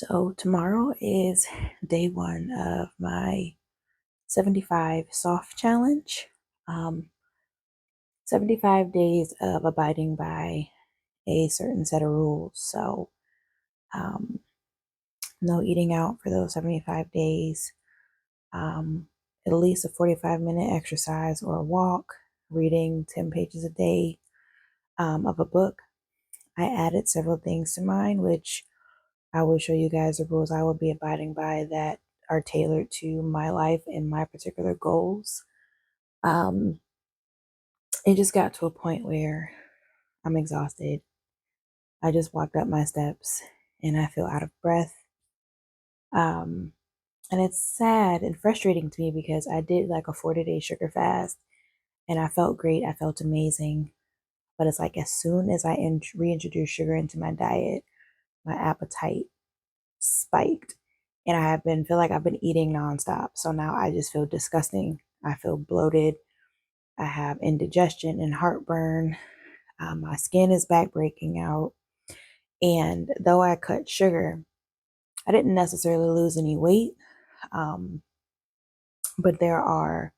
So tomorrow is day one of my 75 soft challenge. Um, 75 days of abiding by a certain set of rules. So, um, no eating out for those 75 days. Um, at least a 45-minute exercise or a walk, reading 10 pages a day of a book. I added several things to mine, which I will show you guys the rules I will be abiding by that are tailored to my life and my particular goals. Um, it just got to a point where I'm exhausted. I just walked up my steps and I feel out of breath. Um, and it's sad and frustrating to me because I did like a 40-day sugar fast and I felt great. I felt amazing. But it's like as soon as I reintroduce sugar into my diet, my appetite spiked. And I have been feel like I've been eating nonstop. So now I just feel disgusting. I feel bloated. I have indigestion and heartburn. My skin is back breaking out. And though I cut sugar, I didn't necessarily lose any weight. Um, but there are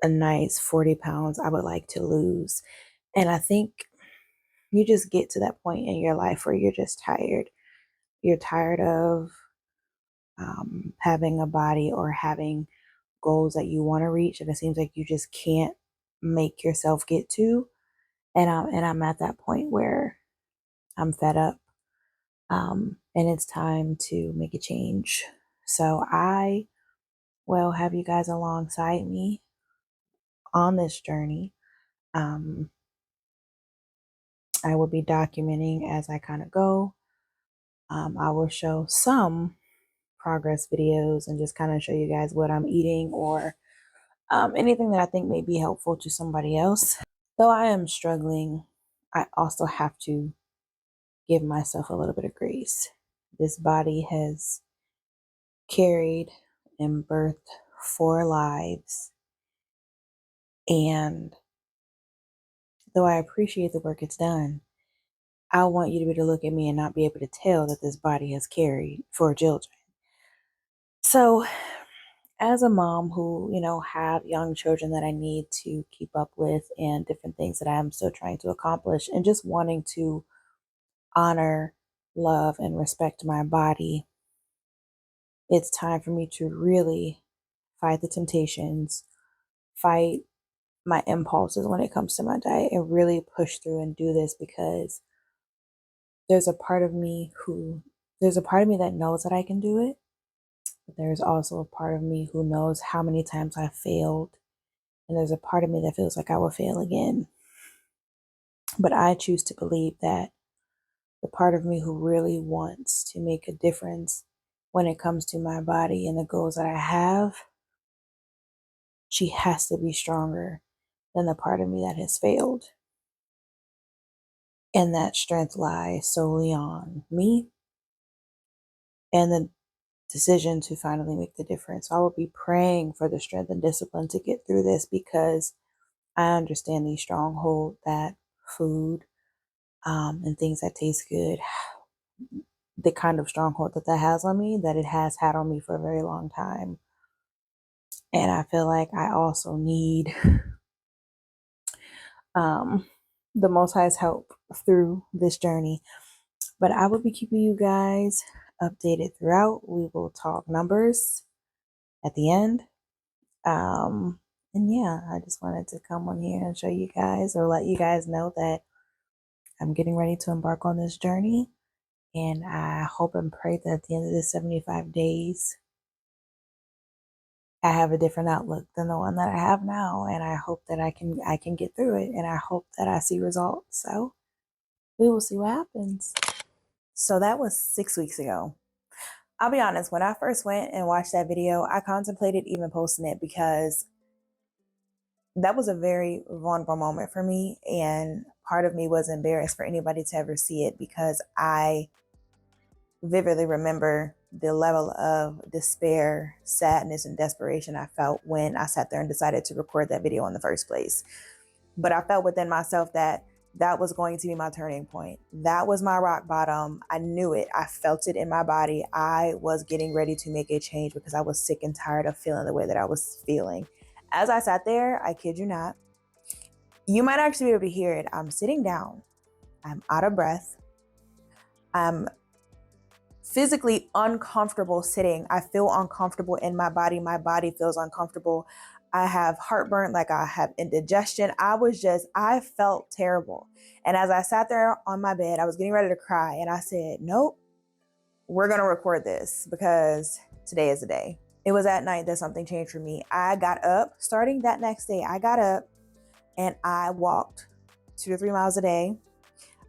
a nice 40 pounds I would like to lose. And I think you just get to that point in your life where you're just tired. You're tired of having a body or having goals that you want to reach, and it seems like you just can't make yourself get to. And I'm at that point where I'm fed up, and it's time to make a change. So I will have you guys alongside me on this journey. Um, I will be documenting as I kind of go. I will show some progress videos and just kind of show you guys what I'm eating or anything that I think may be helpful to somebody else. Though I am struggling, I also have to give myself a little bit of grace. This body has carried and birthed 4 lives. And though I appreciate the work it's done, I want you to be able to look at me and not be able to tell that this body has carried 4 children. So, as a mom who, have young children that I need to keep up with and different things that I'm still trying to accomplish and just wanting to honor, love, and respect my body, it's time for me to really fight the temptations, fight my impulses when it comes to my diet, and really push through and do this because there's a part of me who, there's a part of me that knows that I can do it, but there's also a part of me who knows how many times I've failed, and there's a part of me that feels like I will fail again. But I choose to believe that the part of me who really wants to make a difference when it comes to my body and the goals that I have, she has to be stronger than the part of me that has failed. And that strength lies solely on me and the decision to finally make the difference. So I will be praying for the strength and discipline to get through this because I understand the stronghold that food and things that taste good, the kind of stronghold that has on me, that it has had on me for a very long time. And I feel like I also need um, the Most High's help through this journey. But I will be keeping you guys updated throughout. We will talk numbers at the end. And yeah, I just wanted to come on here and show you guys or let you guys know that I'm getting ready to embark on this journey. And I hope and pray that at the end of this 75 days, I have a different outlook than the one that I have now. And I hope that I can get through it. And I hope that I see results. So we will see what happens. So that was 6 weeks ago. I'll be honest, when I first went and watched that video, I contemplated even posting it because that was a very vulnerable moment for me. And part of me was embarrassed for anybody to ever see it because I vividly remember the level of despair, sadness, and desperation I felt when I sat there and decided to record that video in the first place. But I felt within myself that that was going to be my turning point. That was my rock bottom. I knew it. I felt it in my body. I was getting ready to make a change because I was sick and tired of feeling the way that I was feeling. As I sat there, I kid you not, you might actually be able to hear it. I'm sitting down. I'm out of breath. I'm physically uncomfortable sitting. I feel uncomfortable in my body. My body feels uncomfortable. I have heartburn, like I have indigestion. I felt terrible. And as I sat there on my bed, I was getting ready to cry. And I said, nope, we're going to record this because today is the day. It was at night that something changed for me. I got up, starting that next day, I got up and I walked 2 to 3 miles a day.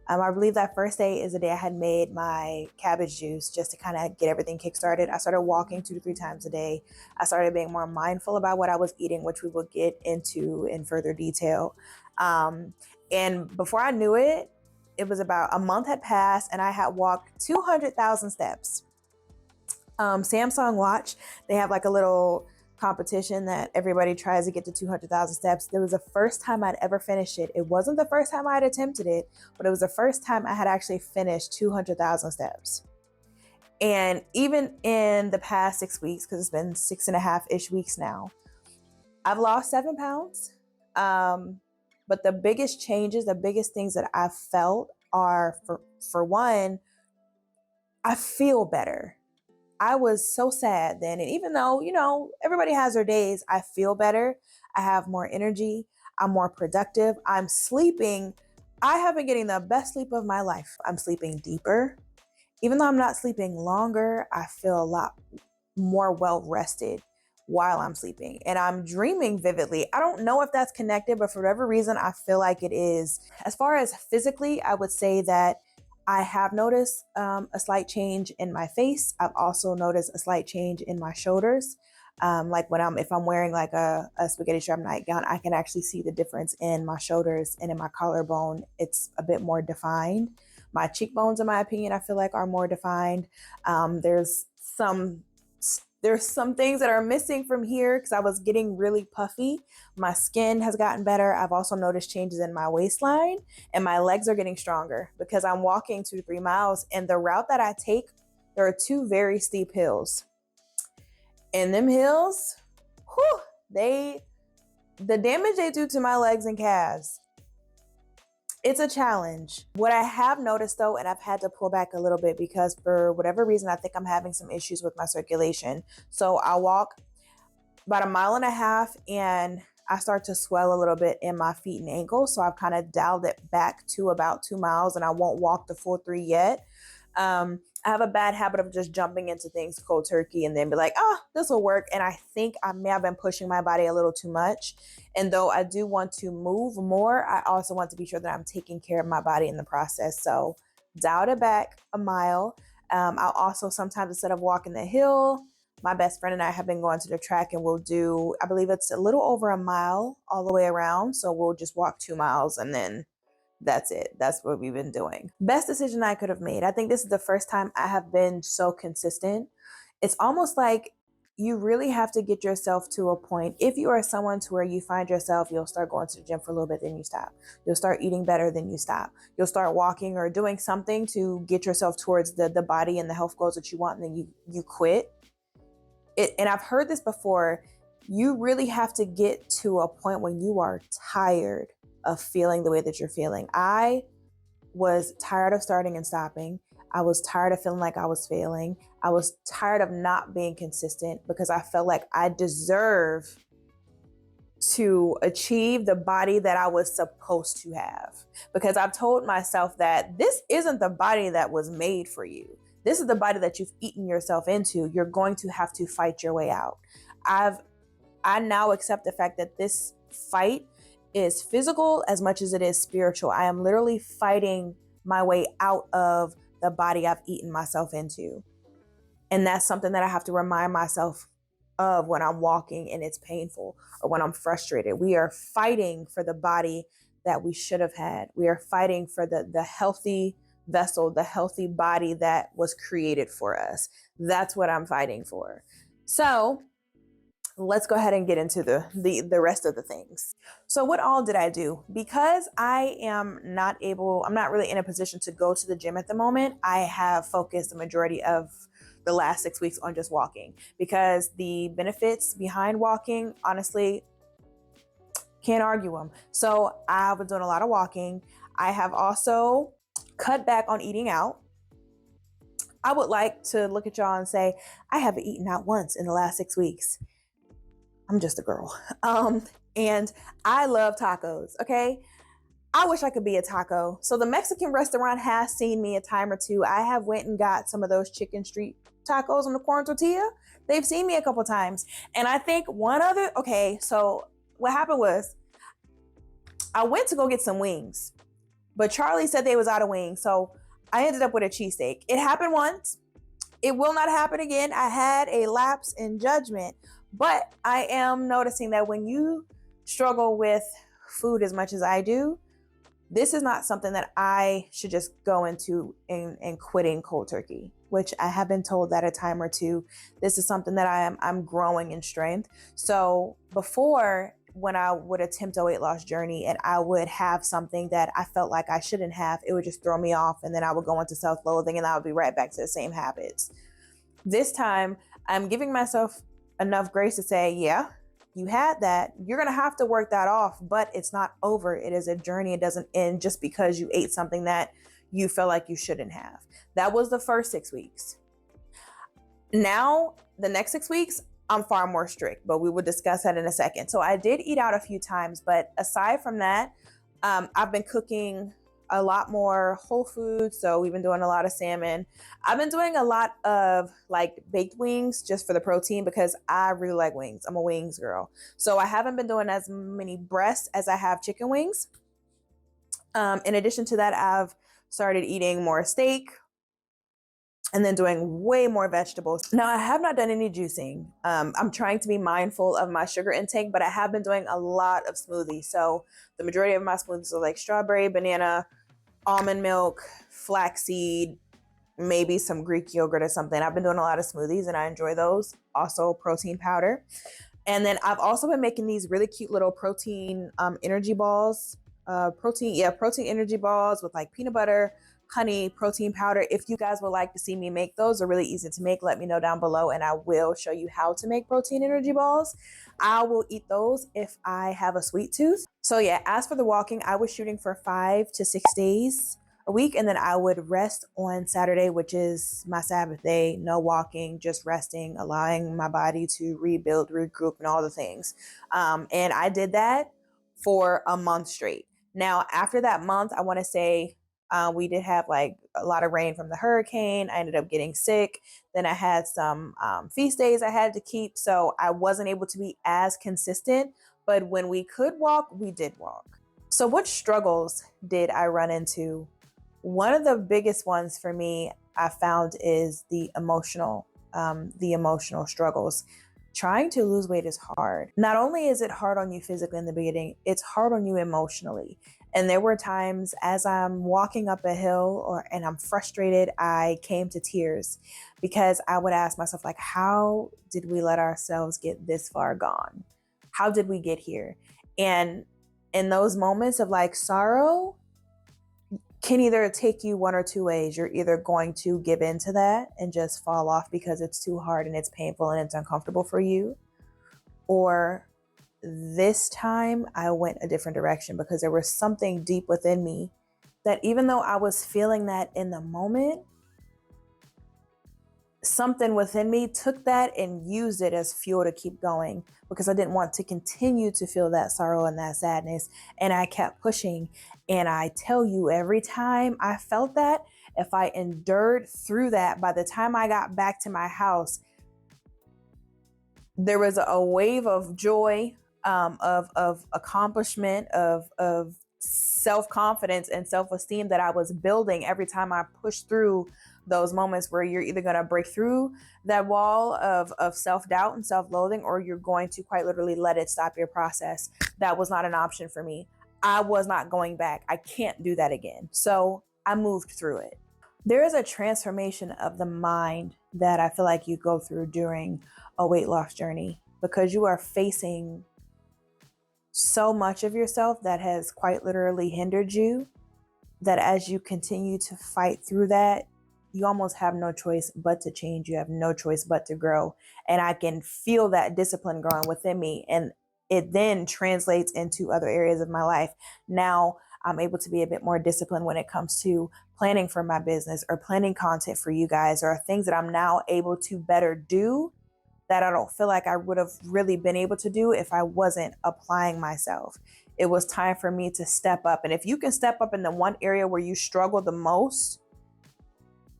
I believe that first day is the day I had made my cabbage juice just to kind of get everything kickstarted. I started walking 2 to 3 times a day. I started being more mindful about what I was eating, which we will get into in further detail. And before I knew it, it was about a month had passed and I had walked 200,000 steps. Samsung Watch, they have like a little competition that everybody tries to get to 200,000 steps. It was the first time I'd ever finished it. It wasn't the first time I'd attempted it, but it was the first time I had actually finished 200,000 steps. And even in the past 6 weeks, because it's been 6.5-ish weeks now, I've lost 7 pounds. But the biggest changes, the biggest things that I've felt are, for one, I feel better. I was so sad then. And even though, everybody has their days, I feel better. I have more energy. I'm more productive. I'm sleeping. I have been getting the best sleep of my life. I'm sleeping deeper. Even though I'm not sleeping longer, I feel a lot more well rested while I'm sleeping. And I'm dreaming vividly. I don't know if that's connected, but for whatever reason, I feel like it is. As far as physically, I would say that I have noticed a slight change in my face. I've also noticed a slight change in my shoulders. Like if I'm wearing like a spaghetti strap nightgown, I can actually see the difference in my shoulders and in my collarbone. It's a bit more defined. My cheekbones, in my opinion, I feel like are more defined. There's some things that are missing from here because I was getting really puffy. My skin has gotten better. I've also noticed changes in my waistline and my legs are getting stronger because I'm walking 2 to 3 miles. And the route that I take, there are 2 very steep hills. And them hills, the damage they do to my legs and calves, it's a challenge. What I have noticed though, and I've had to pull back a little bit because for whatever reason, I think I'm having some issues with my circulation. So I walk about 1.5 miles and I start to swell a little bit in my feet and ankles. So I've kind of dialed it back to about 2 miles and I won't walk the full 3 yet. I have a bad habit of just jumping into things cold turkey and then be like, oh, this will work. And I think I may have been pushing my body a little too much. And though I do want to move more, I also want to be sure that I'm taking care of my body in the process. So dialed it back 1 mile. I'll also sometimes, instead of walking the hill, my best friend and I have been going to the track and we'll do, I believe it's a little over 1 mile all the way around. So we'll just walk 2 miles and then that's it. That's what we've been doing. Best decision I could have made. I think this is the first time I have been so consistent. It's almost like you really have to get yourself to a point. If you are someone to where you find yourself, you'll start going to the gym for a little bit, then you stop. You'll start eating better, then you stop. You'll start walking or doing something to get yourself towards the body and the health goals that you want, and then you quit. And I've heard this before. You really have to get to a point when you are tired of feeling the way that you're feeling. I was tired of starting and stopping. I was tired of feeling like I was failing. I was tired of not being consistent because I felt like I deserve to achieve the body that I was supposed to have. Because I've told myself that this isn't the body that was made for you. This is the body that you've eaten yourself into. You're going to have to fight your way out. I now accept the fact that this fight is physical as much as it is spiritual. I am literally fighting my way out of the body I've eaten myself into. And that's something that I have to remind myself of when I'm walking and it's painful or when I'm frustrated. We are fighting for the body that we should have had. We are fighting for the healthy vessel, the healthy body that was created for us. That's what I'm fighting for. So let's go ahead and get into the rest of the things. So what all did I do? Because I'm not really in a position to go to the gym at the moment. I have focused the majority of the last 6 weeks on just walking, because the benefits behind walking, honestly, can't argue them. So I was doing a lot of walking. I have also cut back on eating out. I would like to look at y'all and say, I haven't eaten out once in the last 6 weeks. I'm just a girl. And I love tacos, okay? I wish I could be a taco. So the Mexican restaurant has seen me a time or two. I have went and got some of those chicken street tacos on the corn tortilla. They've seen me a couple times. And I think so what happened was I went to go get some wings, but Charlie said they was out of wings. So I ended up with a cheesesteak. It happened once. It will not happen again. I had a lapse in judgment, but I am noticing that when you struggle with food as much as I do, this is not something that I should just go into and quitting cold turkey, which I have been told that a time or two. This is something that I'm growing in strength. So before, when I would attempt a weight loss journey and I would have something that I felt like I shouldn't have, it would just throw me off, and then I would go into self-loathing and I would be right back to the same habits. This time, I'm giving myself enough grace to say, yeah, you had that. You're going to have to work that off, but it's not over. It is a journey. It doesn't end just because you ate something that you felt like you shouldn't have. That was the first 6 weeks. Now, the next 6 weeks, I'm far more strict, but we will discuss that in a second. So I did eat out a few times, but aside from that, I've been cooking a lot more whole foods. So we've been doing a lot of salmon. I've been doing a lot of like baked wings just for the protein, because I really like wings. I'm a wings girl. So I haven't been doing as many breasts as I have chicken wings. In addition to that, I've started eating more steak, and then doing way more vegetables. Now, I have not done any juicing. I'm trying to be mindful of my sugar intake, but I have been doing a lot of smoothies. So the majority of my smoothies are like strawberry, banana, almond milk, flaxseed, maybe some Greek yogurt or something. I've been doing a lot of smoothies and I enjoy those. Also protein powder. And then I've also been making these really cute little protein energy balls. Protein energy balls with like peanut butter, honey, protein powder. If you guys would like to see me make those, they're really easy to make. Let me know down below and I will show you how to make protein energy balls. I will eat those if I have a sweet tooth. So yeah, as for the walking, I was shooting for 5 to 6 days a week, and then I would rest on Saturday, which is my Sabbath day. No walking, just resting, allowing my body to rebuild, regroup, and all the things. And I did that for a month straight. Now, after that month, I want to say we did have like a lot of rain from the hurricane. I ended up getting sick. Then I had some feast days I had to keep. So I wasn't able to be as consistent. But when we could walk, we did walk. So what struggles did I run into? One of the biggest ones for me, I found, is the emotional struggles. Trying to lose weight is hard. Not only is it hard on you physically in the beginning, it's hard on you emotionally. And there were times as I'm walking up a hill and I'm frustrated, I came to tears, because I would ask myself, like, how did we let ourselves get this far gone? How did we get here? And in those moments of like sorrow, can either take you one or two ways. You're either going to give in to that and just fall off because it's too hard and it's painful and it's uncomfortable for you. Or this time I went a different direction, because there was something deep within me that, even though I was feeling that in the moment, something within me took that and used it as fuel to keep going, because I didn't want to continue to feel that sorrow and that sadness. And I kept pushing. And I tell you, every time I felt that, if I endured through that, by the time I got back to my house, there was a wave of joy, of accomplishment, of self-confidence and self-esteem that I was building every time I pushed through those moments where you're either going to break through that wall of self-doubt and self-loathing, or you're going to quite literally let it stop your process. That was not an option for me. I was not going back. I can't do that again. So I moved through it. There is a transformation of the mind that I feel like you go through during a weight loss journey. because you are facing so much of yourself that has quite literally hindered you, that as you continue to fight through that, you almost have no choice but to change. You have no choice but to grow. And I can feel that discipline growing within me. And it then translates into other areas of my life. Now I'm able to be a bit more disciplined when it comes to planning for my business or planning content for you guys, or things that I'm now able to better do that I don't feel like I would have really been able to do if I wasn't applying myself. It was time for me to step up. And if you can step up in the one area where you struggle the most,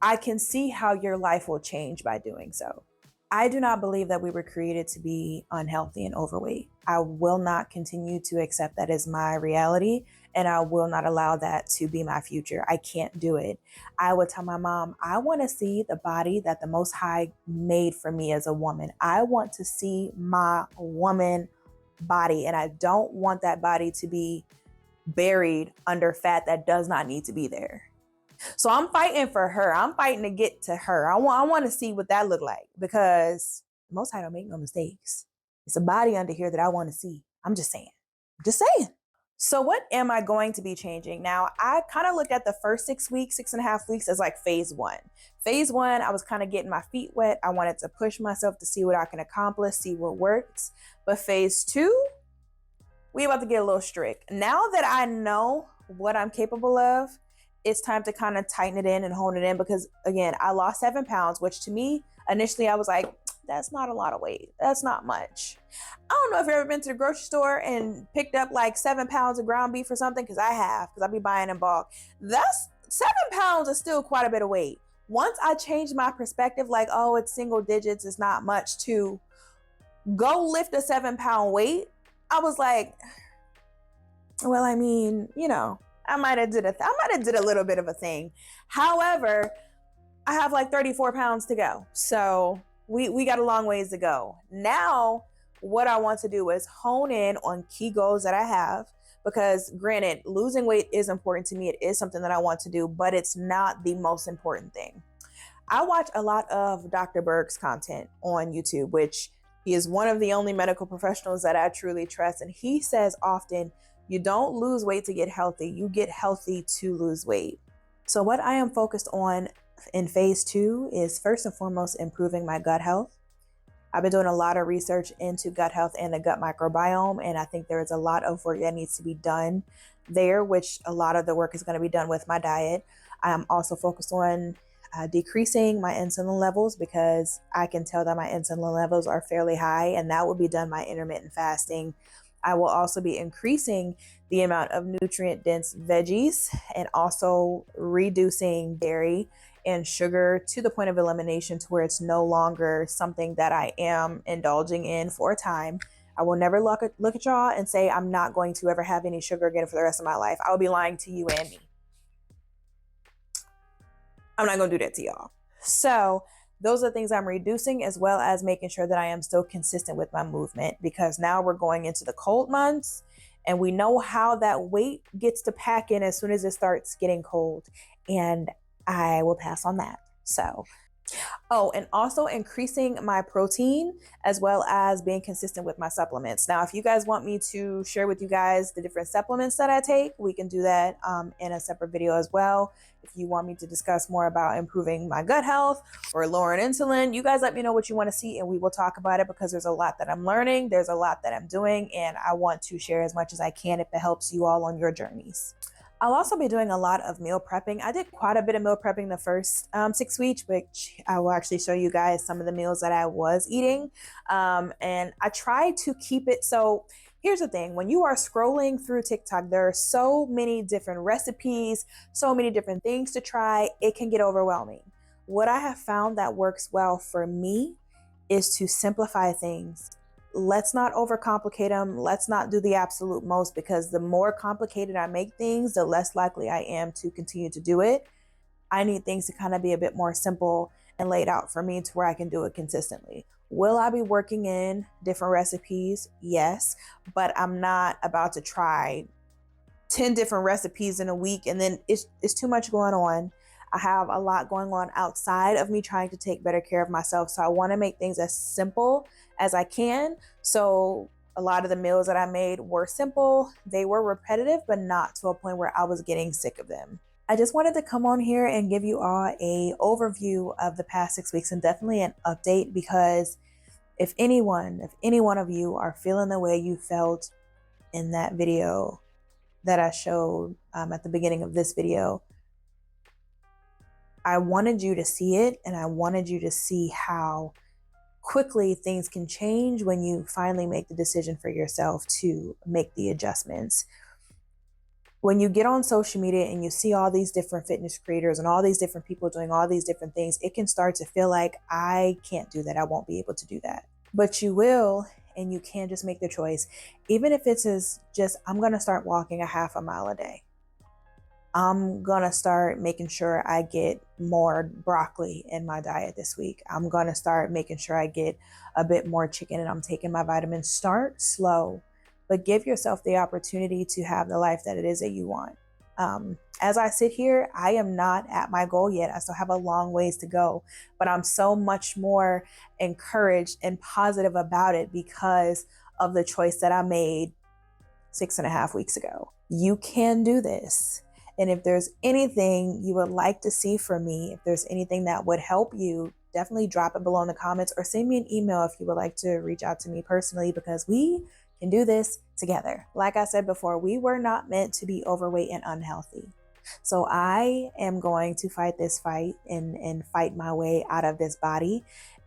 I can see how your life will change by doing so. I do not believe that we were created to be unhealthy and overweight. I will not continue to accept that as my reality, and I will not allow that to be my future. I can't do it. I would tell my mom, I want to see the body that the Most High made for me as a woman. I want to see my woman body, and I don't want that body to be buried under fat that does not need to be there. So I'm fighting for her. I'm fighting to get to her. I want to see what that look like, because Most High don't make no mistakes. It's a body under here that I want to see. I'm just saying. So what am I going to be changing? Now, I kind of looked at the first 6.5 weeks as like phase one. Phase one, I was kind of getting my feet wet. I wanted to push myself to see what I can accomplish, see what works. But phase two, we about to get a little strict. Now that I know what I'm capable of, it's time to kind of tighten it in and hone it in, because again, I lost 7 pounds, which to me, initially I was like, that's not a lot of weight. That's not much. I don't know if you've ever been to the grocery store and picked up like 7 pounds of ground beef or something, because I have, because I be buying in bulk. That's 7 pounds is still quite a bit of weight. Once I changed my perspective, like, oh, it's single digits, it's not much, to go lift a 7 pound weight, I was like, well, I mean, I might have did a little bit of a thing. However, I have like 34 pounds to go. So we got a long ways to go. Now, what I want to do is hone in on key goals that I have, because granted, losing weight is important to me. It is something that I want to do, but it's not the most important thing. I watch a lot of Dr. Berg's content on YouTube, which he is one of the only medical professionals that I truly trust. And he says often, you don't lose weight to get healthy. You get healthy to lose weight. So what I am focused on in phase two is first and foremost improving my gut health. I've been doing a lot of research into gut health and the gut microbiome, and I think there is a lot of work that needs to be done there, which a lot of the work is going to be done with my diet. I'm also focused on decreasing my insulin levels, because I can tell that my insulin levels are fairly high, and that will be done by intermittent fasting. I will also be increasing the amount of nutrient-dense veggies and also reducing dairy and sugar to the point of elimination, to where it's no longer something that I am indulging in for a time. I will never look at y'all and say I'm not going to ever have any sugar again for the rest of my life. I will be lying to you and me. I'm not going to do that to y'all. So those are the things I'm reducing, as well as making sure that I am still consistent with my movement, because now we're going into the cold months, and we know how that weight gets to pack in as soon as it starts getting cold. And I will pass on that. So, and also increasing my protein, as well as being consistent with my supplements. Now, if you guys want me to share with you guys the different supplements that I take, we can do that in a separate video as well. If you want me to discuss more about improving my gut health or lowering insulin, you guys let me know what you want to see, and we will talk about it, because there's a lot that I'm learning. There's a lot that I'm doing, and I want to share as much as I can if it helps you all on your journeys. I'll also be doing a lot of meal prepping. I did quite a bit of meal prepping the first 6 weeks, which I will actually show you guys some of the meals that I was eating. And I try to keep it. So here's the thing. When you are scrolling through TikTok, there are so many different recipes, so many different things to try. It can get overwhelming. What I have found that works well for me is to simplify things. Let's not overcomplicate them. Let's not do the absolute most, because the more complicated I make things, the less likely I am to continue to do it. I need things to kind of be a bit more simple and laid out for me, to where I can do it consistently. Will I be working in different recipes? Yes, but I'm not about to try 10 different recipes in a week, and then it's too much going on. I have a lot going on outside of me trying to take better care of myself. So I want to make things as simple as I can. So a lot of the meals that I made were simple. They were repetitive, but not to a point where I was getting sick of them. I just wanted to come on here and give you all a overview of the past 6 weeks and definitely an update, because if any one of you are feeling the way you felt in that video that I showed at the beginning of this video, I wanted you to see it, and I wanted you to see how quickly things can change when you finally make the decision for yourself to make the adjustments. When you get on social media and you see all these different fitness creators and all these different people doing all these different things, it can start to feel like, I can't do that. I won't be able to do that. But you will, and you can just make the choice. Even if it's just, I'm going to start walking a half a mile a day. I'm going to start making sure I get more broccoli in my diet this week. I'm going to start making sure I get a bit more chicken and I'm taking my vitamins. Start slow, but give yourself the opportunity to have the life that it is that you want. As I sit here, I am not at my goal yet. I still have a long ways to go, but I'm so much more encouraged and positive about it because of the choice that I made 6.5 weeks ago. You can do this. And if there's anything you would like to see from me, if there's anything that would help you, definitely drop it below in the comments or send me an email if you would like to reach out to me personally, because we can do this together. Like I said before, we were not meant to be overweight and unhealthy. So I am going to fight this fight and fight my way out of this body.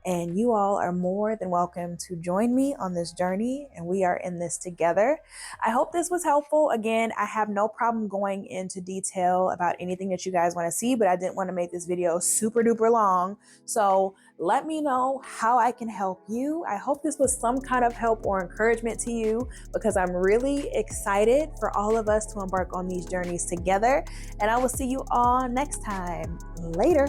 And you all are more than welcome to join me on this journey, and we are in this together. I hope this was helpful. Again, I have no problem going into detail about anything that you guys want to see, but I didn't want to make this video super duper long. So let me know how I can help you. I hope this was some kind of help or encouragement to you, because I'm really excited for all of us to embark on these journeys together. And I will see you all next time. Later.